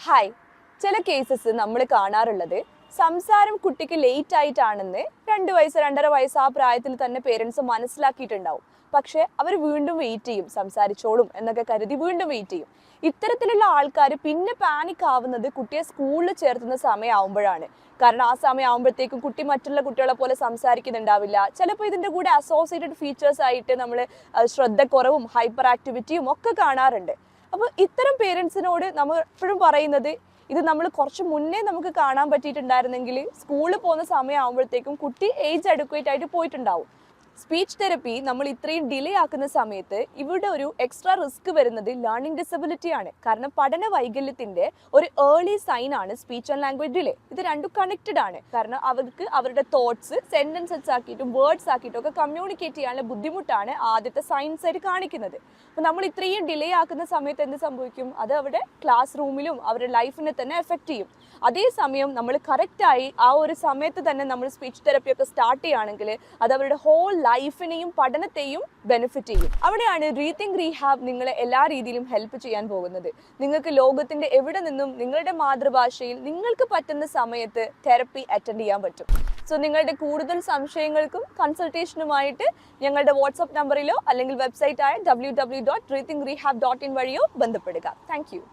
Hi, ചില cases നമ്മൾ കാണാറുള്ളത് സംസാരം കുട്ടിക്ക് ലേറ്റ് ആയിട്ടാണെന്ന് 2 വയസ്സ് 2.5 വയസ്സ് ആ പ്രായത്തിൽ തന്നെ പേരൻസ് മനസ്സിലാക്കിയിട്ടുണ്ടാവും. പക്ഷെ അവർ വീണ്ടും വെയിറ്റ് ചെയ്യും, സംസാരിച്ചോളും എന്നൊക്കെ കരുതി വീണ്ടും വെയിറ്റ് ചെയ്യും. ഇത്തരത്തിലുള്ള ആൾക്കാർ പിന്നെ പാനിക് ആവുന്നത് കുട്ടിയെ സ്കൂളിൽ ചേർത്തുന്ന സമയമാവുമ്പോഴാണ്. കാരണം ആ സമയമാകുമ്പോഴത്തേക്കും കുട്ടി മറ്റുള്ള കുട്ടികളെ പോലെ സംസാരിക്കുന്നുണ്ടാവില്ല. ചിലപ്പോൾ ഇതിൻ്റെ കൂടെ അസോസിയേറ്റഡ് ഫീച്ചേഴ്സ് ആയിട്ട് നമ്മൾ ശ്രദ്ധക്കുറവും ഹൈപ്പർ ആക്ടിവിറ്റിയും ഒക്കെ കാണാറുണ്ട്. അപ്പോൾ ഇത്തരം പേരൻസിനോട് നമ്മൾ എപ്പോഴും പറയുന്നത്, ഇത് നമ്മൾ കുറച്ച് മുന്നേ നമുക്ക് കാണാൻ പറ്റിയിട്ടുണ്ടായിരുന്നെങ്കിൽ സ്കൂളിൽ പോകുന്ന സമയമാകുമ്പോഴത്തേക്കും കുട്ടി ഏജ് അഡ്വക്കേറ്റ് ആയിട്ട് പോയിട്ടുണ്ടാവും. സ്പീച്ച് തെറപ്പി നമ്മൾ ഇത്രയും ഡിലേ ആക്കുന്ന സമയത്ത് ഇവിടെ ഒരു എക്സ്ട്രാ റിസ്ക് വരുന്നത് ലേണിംഗ് ഡിസബിലിറ്റി ആണ്. കാരണം പഠന വൈകല്യത്തിന്റെ ഒരു ഏർലി സൈൻ ആണ് സ്പീച്ച് ആൻഡ് ലാംഗ്വേജ് ഡിലേ. ഇത് രണ്ടും കണക്റ്റഡ് ആണ്. കാരണം അവർക്ക് അവരുടെ തോട്ട്സ് സെന്റൻസസ് ആക്കിയിട്ടും വേർഡ്സ് ആക്കിയിട്ടും ഒക്കെ കമ്മ്യൂണിക്കേറ്റ് ചെയ്യാനുള്ള ബുദ്ധിമുട്ടാണ് ആദ്യത്തെ സൈൻസ് ആയിട്ട് കാണിക്കുന്നത്. അപ്പോൾ നമ്മൾ ഇത്രയും ഡിലേ ആക്കുന്ന സമയത്ത് എന്ത് സംഭവിക്കും? അത് അവരുടെ ക്ലാസ് റൂമിലും അവരുടെ ലൈഫിനെ തന്നെ എഫക്റ്റ് ചെയ്യും. അതേസമയം നമ്മൾ കറക്റ്റായി ആ ഒരു സമയത്ത് തന്നെ നമ്മൾ സ്പീച്ച് തെറപ്പി ഒക്കെ സ്റ്റാർട്ട് ചെയ്യുകയാണെങ്കിൽ അത് അവരുടെ ഹോൾ ലൈഫിനെയും പഠനത്തെയും ബെനിഫിറ്റ് ചെയ്യും. അവിടെയാണ് റീതിങ്ക് റീഹാബ് നിങ്ങളെ എല്ലാ രീതിയിലും ഹെൽപ്പ് ചെയ്യാൻ പോകുന്നത്. നിങ്ങൾക്ക് ലോകത്തിന്റെ എവിടെ നിന്നും നിങ്ങളുടെ മാതൃഭാഷയിൽ നിങ്ങൾക്ക് പറ്റുന്ന സമയത്ത് തെറപ്പി അറ്റൻഡ് ചെയ്യാൻ പറ്റും. സോ നിങ്ങളുടെ കൂടുതൽ സംശയങ്ങൾക്കും കൺസൾട്ടേഷനുമായിട്ട് ഞങ്ങളുടെ വാട്സ്ആപ്പ് നമ്പറിലോ അല്ലെങ്കിൽ വെബ്സൈറ്റായ www.rethinkrehab.in വഴിയോ ബന്ധപ്പെടുക. Thank you.